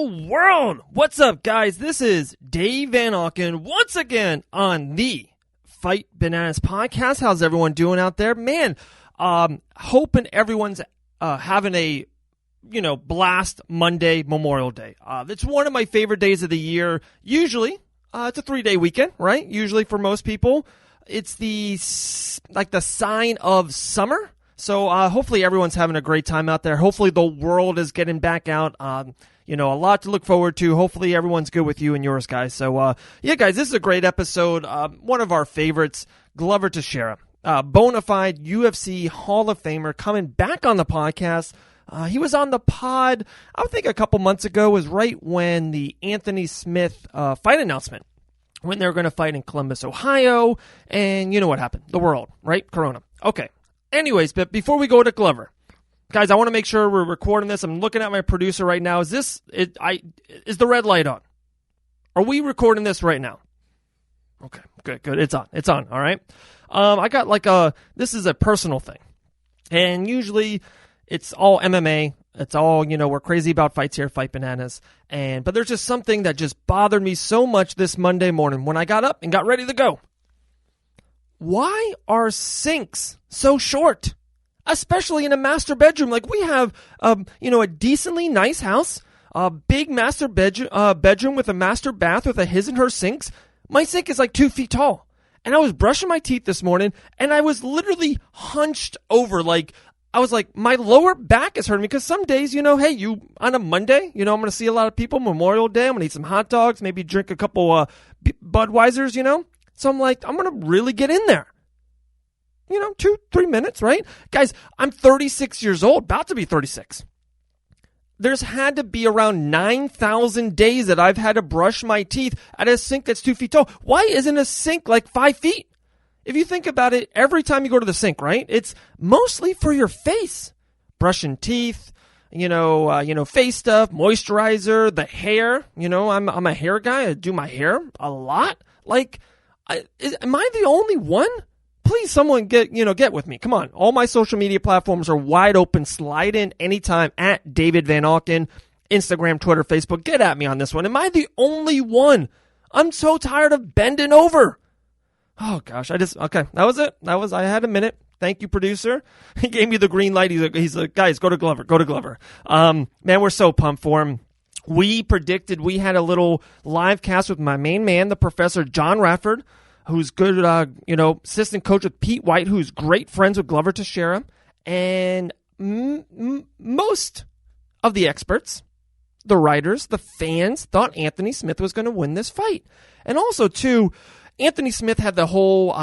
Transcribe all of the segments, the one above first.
world? What's up, guys? This is Dave Van Auken once again on the Fight Bananas podcast. How's everyone doing out there? Man, hoping everyone's having a, blast Monday, Memorial Day. It's one of my favorite days of the year. Usually, it's a 3-day weekend, right? Usually for most people, it's the sign of summer. So hopefully everyone's having a great time out there. Hopefully the world is getting back out. A lot to look forward to. Hopefully everyone's good with you and yours, guys. So, guys, this is a great episode. One of our favorites, Glover Teixeira, bona fide UFC Hall of Famer, coming back on the podcast. He was on the pod, I think a couple months ago, was right when the Anthony Smith fight announcement, when they were going to fight in Columbus, Ohio, and you know what happened. The world, right? Corona. Okay. Anyways, but before we go to Glover, guys, I want to make sure we're recording this. I'm looking at my producer right now. Is the red light on? Are we recording this right now? Okay, good. It's on. All right. I got this is a personal thing, and usually it's all MMA. It's all, we're crazy about fights here, Fight Bananas, but there's just something that just bothered me so much this Monday morning when I got up and got ready to go. Why are sinks so short? Especially in a master bedroom. Like, we have, a decently nice house, a big master bedroom with a master bath with a his and her sinks. My sink is like 2 feet tall. And I was brushing my teeth this morning, and I was literally hunched over. I was like, my lower back is hurting me, because some days, on a Monday, I'm going to see a lot of people, Memorial Day, I'm going to eat some hot dogs, maybe drink a couple Budweisers, So I'm like, I'm going to really get in there. 2-3 minutes, right? Guys, I'm 36 years old, about to be 36. There's had to be around 9,000 days that I've had to brush my teeth at a sink that's 2 feet tall. Why isn't a sink like 5 feet? If you think about it, every time you go to the sink, right? It's mostly for your face. Brushing teeth, face stuff, moisturizer, the hair. I'm a hair guy. I do my hair a lot. Am I the only one? Please, someone get with me. Come on. All my social media platforms are wide open. Slide in anytime at David Van Auken, Instagram, Twitter, Facebook. Get at me on this one. Am I the only one? I'm so tired of bending over. Oh gosh, okay. That was it. I had a minute. Thank you, producer. He gave me the green light. He's like, guys, go to Glover. Man, we're so pumped for him. We predicted, we had a little live cast with my main man, the professor, John Radford, who's good, assistant coach with Pete White, who's great friends with Glover Teixeira. And most of the experts, the writers, the fans, thought Anthony Smith was going to win this fight. And also, too, Anthony Smith had the whole,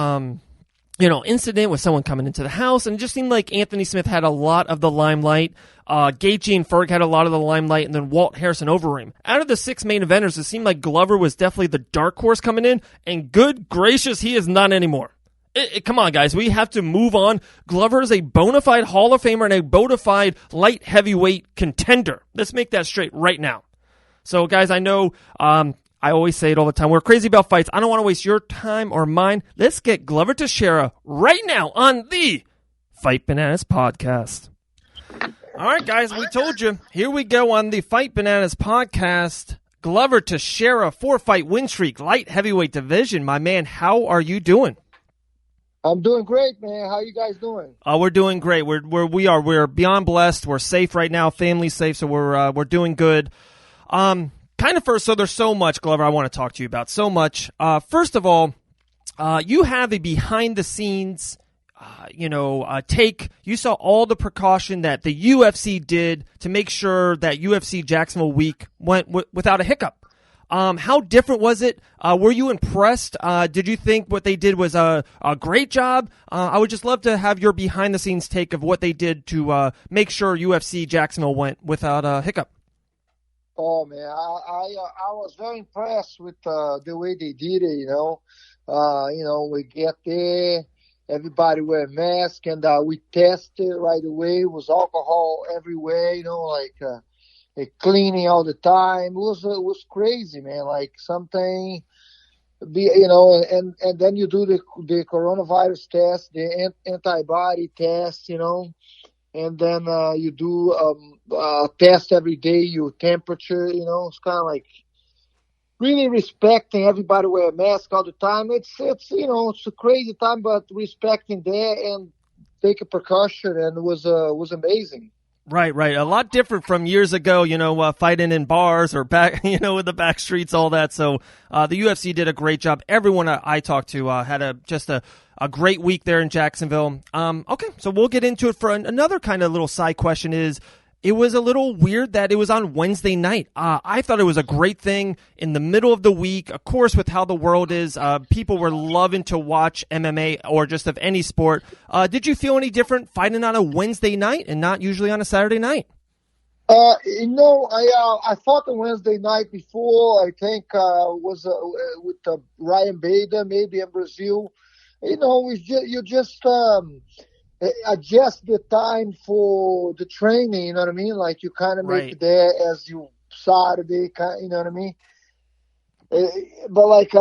incident with someone coming into the house, and it just seemed like Anthony Smith had a lot of the limelight. Gaethje and Ferg had a lot of the limelight, and then Walt Harrison over him. Out of the 6 main eventers, it seemed like Glover was definitely the dark horse coming in, and good gracious, he is not anymore. Come on, guys, we have to move on. Glover is a bona fide Hall of Famer and a bona fide light heavyweight contender. Let's make that straight right now. So, guys, I know, I always say it all the time. We're crazy about fights. I don't want to waste your time or mine. Let's get Glover Teixeira right now on the Fight Bananas podcast. All right, guys, we told you. Here we go on the Fight Bananas podcast. Glover Teixeira, 4-fight win streak, light heavyweight division. My man, how are you doing? I'm doing great, man. How you guys doing? We're doing great. We're beyond blessed. We're safe right now. Family's safe, so we're doing good. So there's so much, Glover, I want to talk to you about. So much. First of all, you have a behind-the-scenes, take. You saw all the precaution that the UFC did to make sure that UFC Jacksonville week went without a hiccup. How different was it? Were you impressed? Did you think what they did was a great job? I would just love to have your behind-the-scenes take of what they did to make sure UFC Jacksonville went without a hiccup. Oh man, I was very impressed with the way they did it. We get there, everybody wear masks, and we tested right away. It was alcohol everywhere. Cleaning all the time. It was crazy, man. Like something, and then you do the coronavirus test, the antibody test, and then you do a test every day, your temperature. It's kind of like really respecting everybody wear a mask all the time. It's it's a crazy time, but respecting that and take a precaution, and it was amazing. Right. A lot different from years ago, fighting in bars or back, with the back streets, all that. So the UFC did a great job. Everyone I talked to had a great week there in Jacksonville. Okay, so we'll get into it. For another kind of little side question is, it was a little weird that it was on Wednesday night. I thought it was a great thing in the middle of the week. Of course, with how the world is, people were loving to watch MMA or just of any sport. Did you feel any different fighting on a Wednesday night and not usually on a Saturday night? I fought on Wednesday night before. I think was with Ryan Bader, maybe in Brazil. You just adjust the time for the training, you know what I mean? Like you kind of make it there as you Saturday, you know what I mean? But like,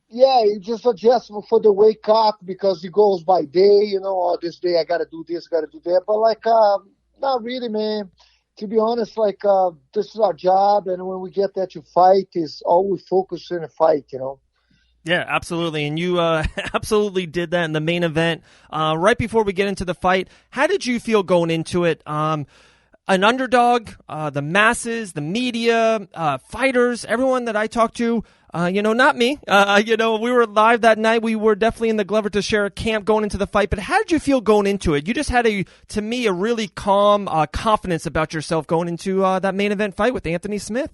you just adjust for the wake up because it goes by day, this day I got to do this, got to do that. But like, not really, man. To be honest, like, this is our job. And when we get there to fight, is all we focus in a fight, Yeah, absolutely. And you absolutely did that in the main event. Right before we get into the fight, how did you feel going into it? An underdog, the masses, the media, fighters, everyone that I talked to, not me. We were live that night. We were definitely in the Glover Teixeira camp going into the fight. But how did you feel going into it? You just had to me, a really calm confidence about yourself going into that main event fight with Anthony Smith.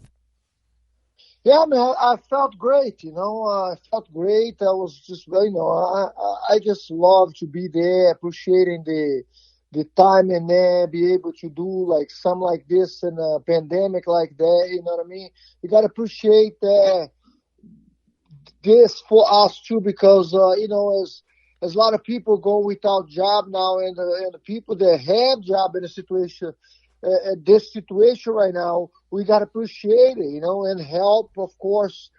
Yeah, man, I felt great, I felt great. I was just, I just love to be there, appreciating the time in there, be able to do like something like this in a pandemic like that, you know what I mean? You got to appreciate this for us too, because, as a lot of people go without job now, and the people that have job in a situation, this situation right now, we got to appreciate it, and help, of course,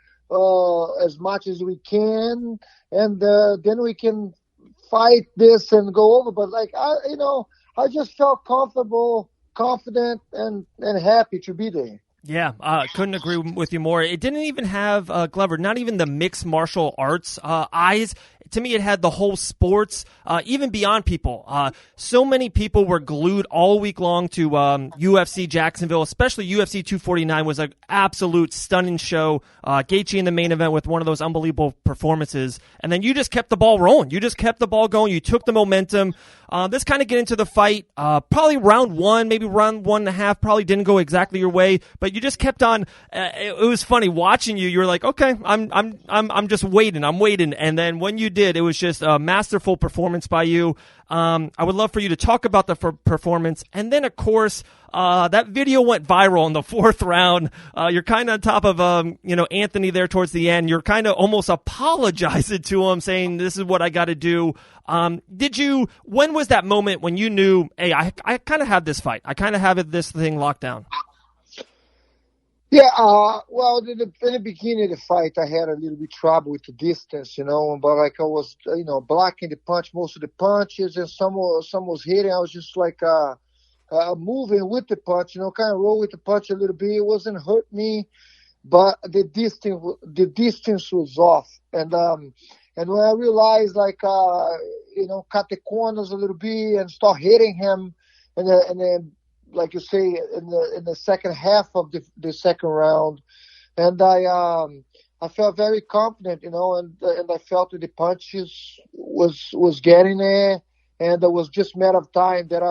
as much as we can. And then we can fight this and go over. But like, I just felt comfortable, confident, and happy to be there. Yeah, couldn't agree with you more. It didn't even have, Glover, not even the mixed martial arts eyes. To me, it had the whole sports, even beyond people. So many people were glued all week long to UFC Jacksonville, especially UFC 249 was an absolute stunning show. Gaethje in the main event with one of those unbelievable performances. And then you just kept the ball rolling. You just kept the ball going. You took the momentum. Let's kind of get into the fight. Probably round one, maybe round 1.5, probably didn't go exactly your way, but you just kept on. It was funny watching you. You were like, okay, I'm just waiting. I'm waiting. And then when you did, it was just a masterful performance by you. I would love for you to talk about the performance. And then, of course, that video went viral in the 4th round. You're kind of on top of, Anthony there towards the end. You're kind of almost apologizing to him, saying, this is what I got to do. When was that moment when you knew, hey, I kind of have this fight. I kind of have this thing locked down? Yeah, well, in the beginning of the fight, I had a little bit trouble with the distance, but like I was, blocking the punch, most of the punches, and some was hitting. I was just like, moving with the punch, kind of roll with the punch a little bit. It wasn't hurt me, but the distance was off. And when I realized, like, cut the corners a little bit and start hitting him, and then, like you say, in the second half of the second round, and I felt very confident, and I felt that the punches was getting there, and it was just a matter of time that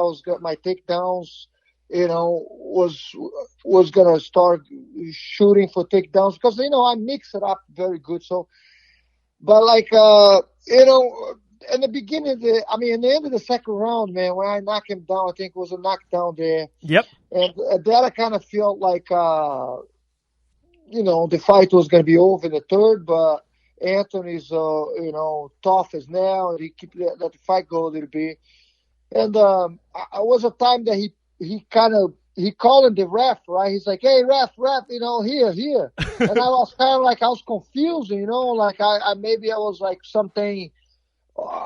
my takedowns, was gonna start shooting for takedowns, because I mix it up very good. So, but like in the beginning, in the end of the second round, man, when I knocked him down, I think it was a knockdown there. Yep. And that I kind of felt like, the fight was going to be over in the third, but Anthony's, tough as now, and he let the fight go a little bit. And I was a time that he called the ref, right? He's like, hey, ref, here. And I was kind of like, I was confused, like I was like something,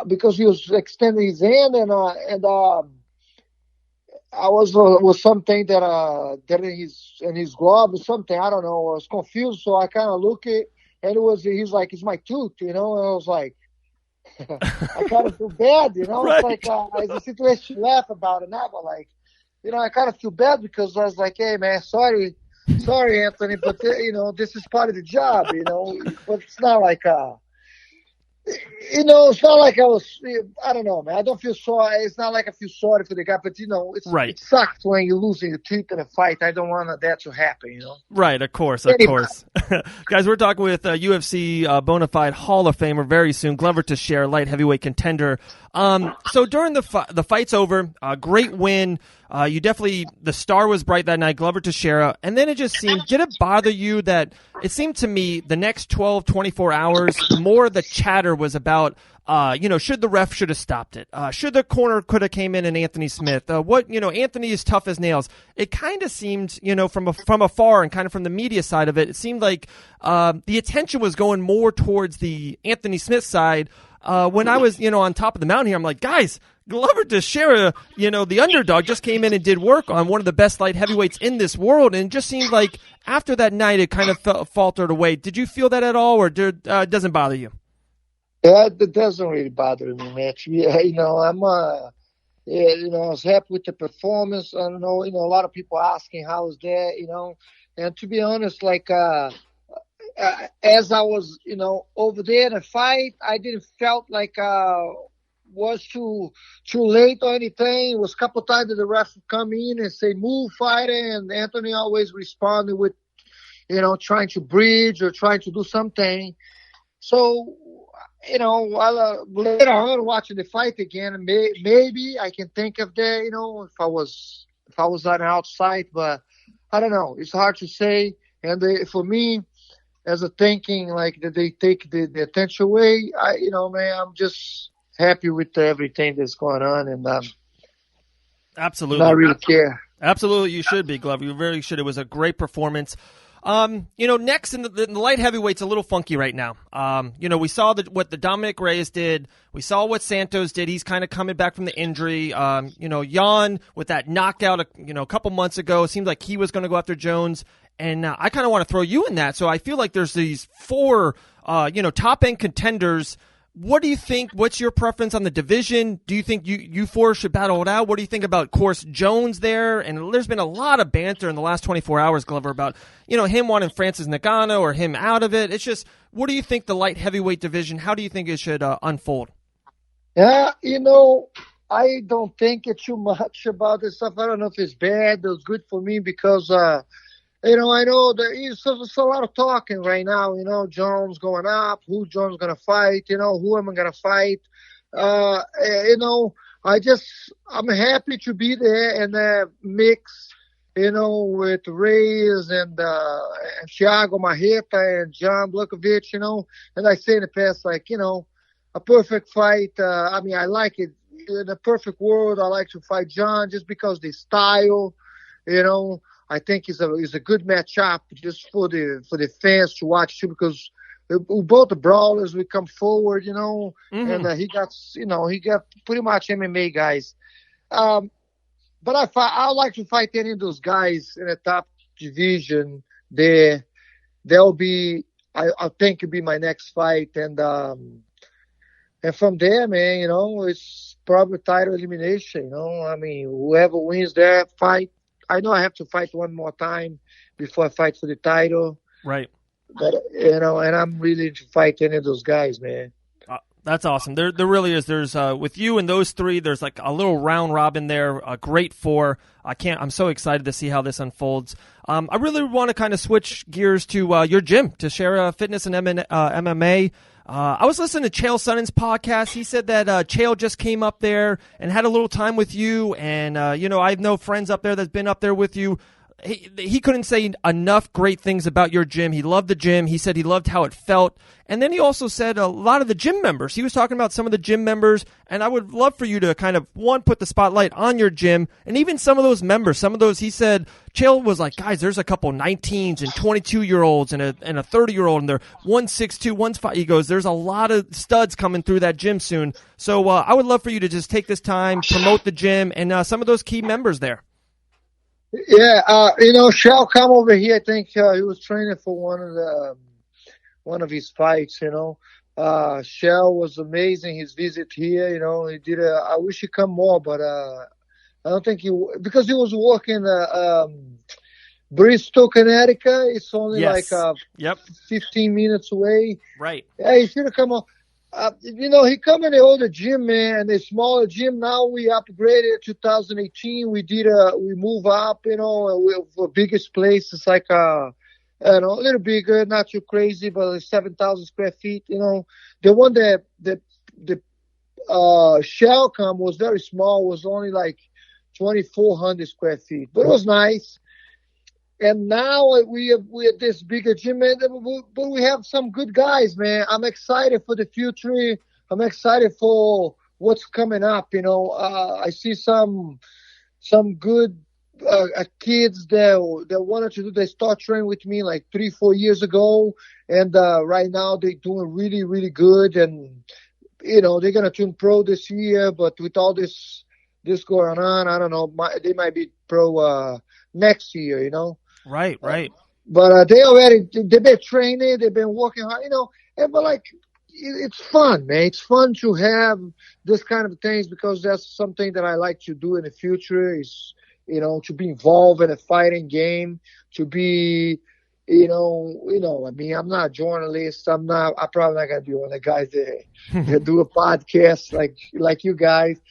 because he was extending his hand, and I was something that in his glove or something. I don't know. I was confused, so I kind of look it, and he's like, it's my tooth, And I was like, I kind of feel bad, It's Right. like it's a situation to laugh about it now, but like, I kind of feel bad because I was like, hey man, sorry, Anthony, but this is part of the job, But it's not like it's not like I don't know, man. I don't feel sorry. It's not like I feel sorry for the guy, but Right. it sucks when you're losing your teeth in a fight. I don't want that to happen, Right, of course, of Anyway. course. Guys, we're talking with UFC bona fide Hall of Famer very soon, Glover Teixeira, light heavyweight contender. So during the fight's over, great win. You definitely, the star was bright that night, Glover Teixeira, and then it just seemed, did it bother you that it seemed to me the next 12, 24 hours, more of the chatter was about, should the ref should have stopped it? Should the corner could have came in and Anthony Smith? Anthony is tough as nails. It kind of seemed, from afar and kind of from the media side of it, it seemed like the attention was going more towards the Anthony Smith side. When I was, on top of the mountain here, I'm like, guys, Glover Teixeira, the underdog, just came in and did work on one of the best light heavyweights in this world, and it just seemed like after that night it kind of faltered away. Did you feel that at all, or it doesn't bother you? Yeah, it doesn't really bother me, Mitch. Yeah, I'm I was happy with the performance. I don't know, a lot of people asking how was that, and to be honest, like as I was, over there in the fight, I didn't felt like was too late or anything. It was a couple times that the ref would come in and say, move, fighter, and Anthony always responded with, trying to bridge or trying to do something. So, while later on watching the fight again, maybe I can think of that, if I was on the outside, but I don't know. It's hard to say. And for me, as a thinking, like, that they take the attention away, man, I'm just happy with everything that's going on, and Absolutely. not really care. Absolutely, you should be, Glover. You really should. It was a great performance. Next in the light heavyweight's a little funky right now. We saw what the Dominic Reyes did. We saw what Santos did. He's kind of coming back from the injury. Jan with that knockout, a couple months ago, it seemed like he was going to go after Jones. And I kind of want to throw you in that. So I feel like there's these four, top-end contenders. What do you think? What's your preference on the division? Do you think you four should battle it out? What do you think about, of course, Jones there? And there's been a lot of banter in the last 24 hours, Glover, about, him wanting Francis Ngannou or him out of it. It's just, what do you think the light heavyweight division, how do you think it should unfold? Yeah, I don't think too much about this stuff. I don't know if it's bad. It was good for me because, I know there's a lot of talking right now, Jones going up, who Jones going to fight, who am I going to fight? I'm happy to be there and mix, with Reyes and Thiago Marreta and John Blachowicz, and I say in the past, like, a perfect fight. I like it. In a perfect world, I like to fight John just because the style, I think is a good matchup just for the fans to watch too, because both the brawlers will come forward, Mm-hmm. and he got pretty much MMA guys. But I like to fight any of those guys in the top division. They'll be, I think, it'll be my next fight, and from there, man, it's probably title elimination. Whoever wins that fight. I know I have to fight one more time before I fight for the title. Right. But, and I'm really to fight any of those guys, man. That's awesome. There really is. There's with you and those three, there's like a little round robin there, a great four. I'm so excited to see how this unfolds. I really want to kind of switch gears to your gym, Teixeira Fitness and MMA. I was listening to Chael Sonnen's podcast. He said that Chael just came up there and had a little time with you. And, I know friends up there that's been up there with you. he couldn't say enough great things about your gym. He loved the gym. He said he loved how it felt. And then he also said a lot of the gym members. He was talking about some of the gym members, and I would love for you to kind of, one, put the spotlight on your gym, and even some of those members. Some of those, he said, Chael was like, guys, there's a couple 19s and 22-year-olds and a 30-year-old, and they're 162, 165. He goes, there's a lot of studs coming through that gym soon. So I would love for you to just take this time, promote the gym, and some of those key members there. Yeah, Shell come over here. I think he was training for one of his fights. Shell was amazing. His visit here, he did. I wish he come more, but I don't think because he was working Bristol, Connecticut. It's only Yes. 15 minutes away. Right. Yeah, he should have come on. He come in the older gym, man, the smaller gym. Now we upgraded 2018. We move up, for biggest place. It's like, a little bigger, not too crazy, but it's 7,000 square feet. The one that the Shell come was very small, was only like 2,400 square feet, but it was nice. And now we at this bigger gym, man, but we have some good guys, man. I'm excited for the future. I'm excited for what's coming up. I see some good kids that wanted to do. They start training with me like 3-4 years ago, and right now they're doing really, really good. And they're gonna turn pro this year, but with all this going on, I don't know. They might be pro next year. Right. But they've been training, they've been working hard, but it's fun, man. It's fun to have this kind of things because that's something that I like to do in the future is, to be involved in a fighting game, to be, I'm not a journalist. I'm probably not going to be one of the guys that do a podcast like you guys,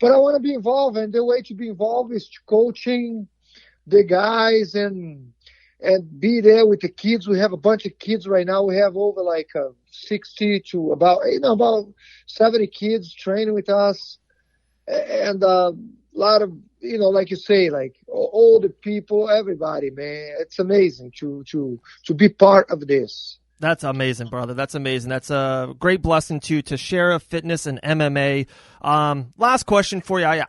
but I want to be involved, and the way to be involved is coaching the guys and be there with the kids. We have a bunch of kids right now. We have over 60 to about 70 kids training with us, and a lot of like you say, older people, everybody, man. It's amazing to be part of this. That's amazing, brother. That's amazing. That's a great blessing to Teixeira Fitness and MMA. Last question for you. I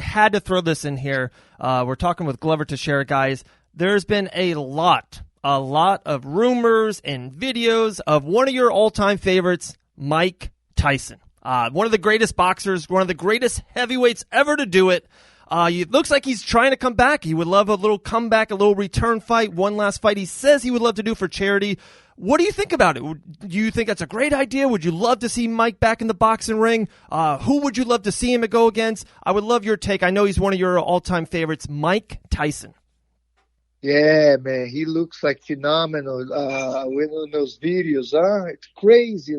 had to throw this in here. We're talking with Glover Teixeira, guys. There's been a lot of rumors and videos of one of your all-time favorites, Mike Tyson. One of the greatest boxers, one of the greatest heavyweights ever to do it. It looks like he's trying to come back. He would love a little comeback, a little return fight, one last fight he says he would love to do for charity. What do you think about it? Do you think that's a great idea? Would you love to see Mike back in the boxing ring? Who would you love to see him go against? I would love your take. I know he's one of your all-time favorites, Mike Tyson. Yeah, man, he looks like phenomenal in those videos. It's crazy.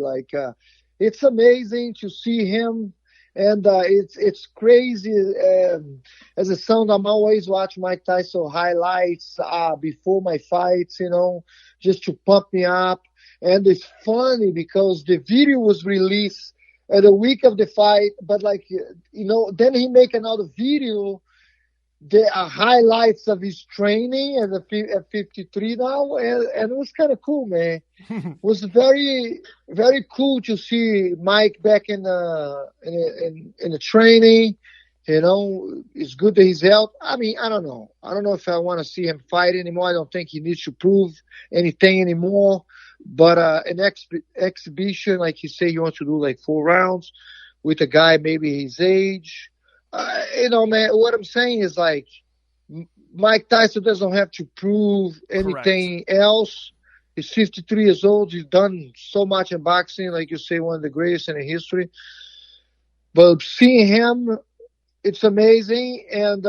It's amazing to see him. And it's crazy. As a son, I'm always watching Mike Tyson highlights before my fights, just to pump me up. And it's funny because the video was released the week of the fight, but then he make another video. There are highlights of his training at 53 now, and it was kind of cool, man. It was very, very cool to see Mike back in the training. It's good that he's healthy. I mean, I don't know. I don't know if I want to see him fight anymore. I don't think he needs to prove anything anymore. But an exhibition, like you say, you want to do 4 rounds with a guy maybe his age. Man, what I'm saying is Mike Tyson doesn't have to prove anything else. He's 53 years old. He's done so much in boxing, like you say, one of the greatest in history. But seeing him, it's amazing. And,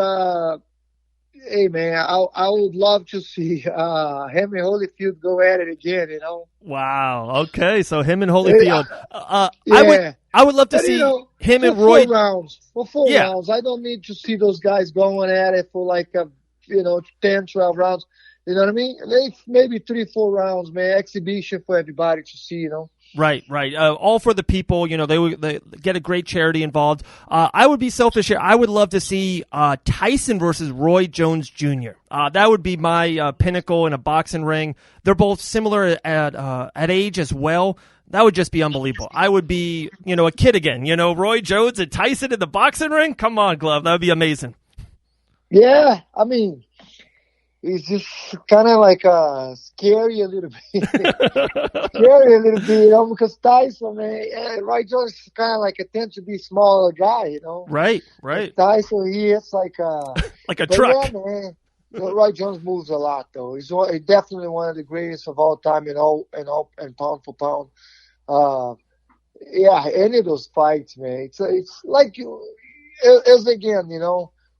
hey, man, I would love to see him and Holyfield go at it again, Wow. Okay, so him and Holyfield. Yeah. I would love to see him and Roy. 4 rounds. For 4 rounds. I don't need to see those guys going at it for 10, 12 rounds. You know what I mean? Maybe 3-4 rounds, man. Exhibition for everybody to see, Right. All for the people. They get a great charity involved. I would be selfish here. I would love to see Tyson versus Roy Jones Jr. That would be my pinnacle in a boxing ring. They're both similar at age as well. That would just be unbelievable. I would be, a kid again. Roy Jones and Tyson in the boxing ring. Come on, Glove. That would be amazing. Yeah, I mean, it's just kind of like scary a little bit. Because Tyson, man, Roy Jones is kind of like a tend to be smaller guy, Right. Like Tyson, he is like a truck. Yeah, man. Roy Jones moves a lot, though. He's definitely one of the greatest of all time in pound for pound. Any of those fights, man. It's like it's again,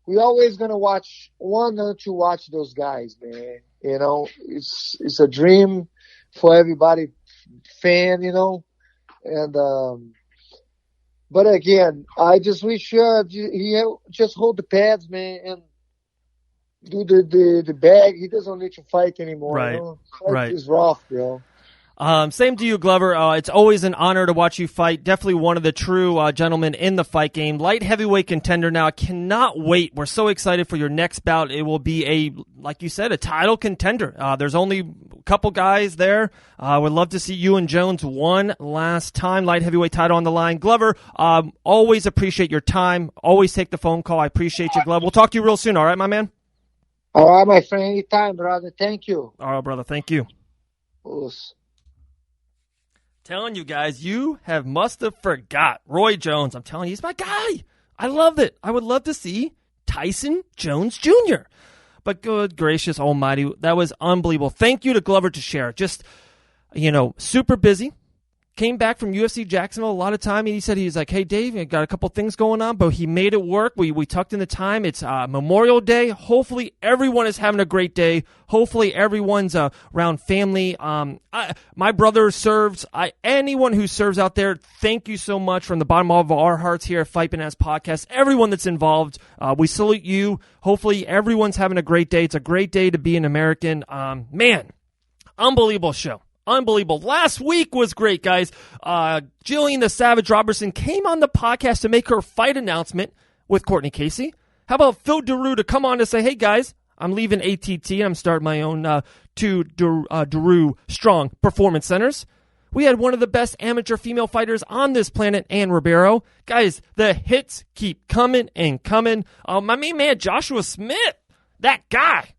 we always gonna want to watch those guys, man. It's a dream for everybody fan, and but again, I just wish he just hold the pads, man, and do the bag. He doesn't need to fight anymore. Right, right. It's rough, bro. Same to you, Glover. It's always an honor to watch you fight. Definitely one of the true gentlemen in the fight game. Light heavyweight contender now. I cannot wait. We're so excited for your next bout. It will be like you said, a title contender. There's only a couple guys there. Would love to see you and Jones one last time. Light heavyweight title on the line. Glover, always appreciate your time. Always take the phone call. I appreciate you, Glover. We'll talk to you real soon. All right, my man? All right, my friend. Anytime, brother. Thank you. All right, brother. Thank you. Oops. Telling you guys, must have forgot Roy Jones. I'm telling you, he's my guy. I love it. I would love to see Tyson Jones Jr. But good gracious almighty, that was unbelievable. Thank you to Glover Teixeira. Just, super busy. Came back from UFC Jacksonville a lot of time, and he said he's like, hey, Dave, I got a couple things going on, but he made it work. We tucked in the time. It's Memorial Day. Hopefully everyone is having a great day. Hopefully everyone's around family. My brother serves. Anyone who serves out there, thank you so much from the bottom of our hearts here at Fight Bananas Podcast. Everyone that's involved, we salute you. Hopefully everyone's having a great day. It's a great day to be an American. Man, unbelievable show. Unbelievable. Last week was great, guys. Jillian the Savage Robertson came on the podcast to make her fight announcement with Courtney Casey. How about Phil Daru to come on to say, hey, guys, I'm leaving ATT and I'm starting my own two Daru Strong Performance Centers. We had one of the best amateur female fighters on this planet, Ann Ribeiro. Guys, the hits keep coming and coming. My main man, Joshua Smith, that guy.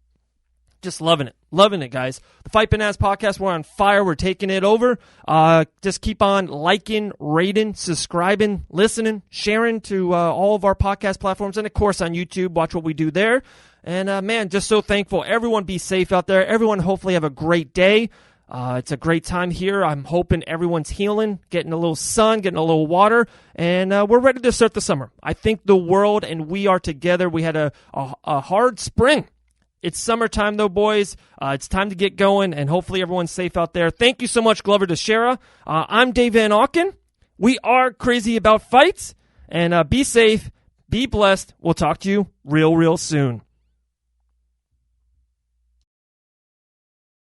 Just loving it. Loving it, guys. The Fight Bananas Podcast, we're on fire. We're taking it over. Just keep on liking, rating, subscribing, listening, sharing to all of our podcast platforms, and, of course, on YouTube. Watch what we do there. And, man, just so thankful. Everyone be safe out there. Everyone hopefully have a great day. It's a great time here. I'm hoping everyone's healing, getting a little sun, getting a little water, and we're ready to start the summer. I think the world and we are together. We had a hard spring. It's summertime, though, boys. It's time to get going, and hopefully everyone's safe out there. Thank you so much, Glover Teixeira. I'm Dave Van Auken. We are crazy about fights, and be safe, be blessed. We'll talk to you real soon.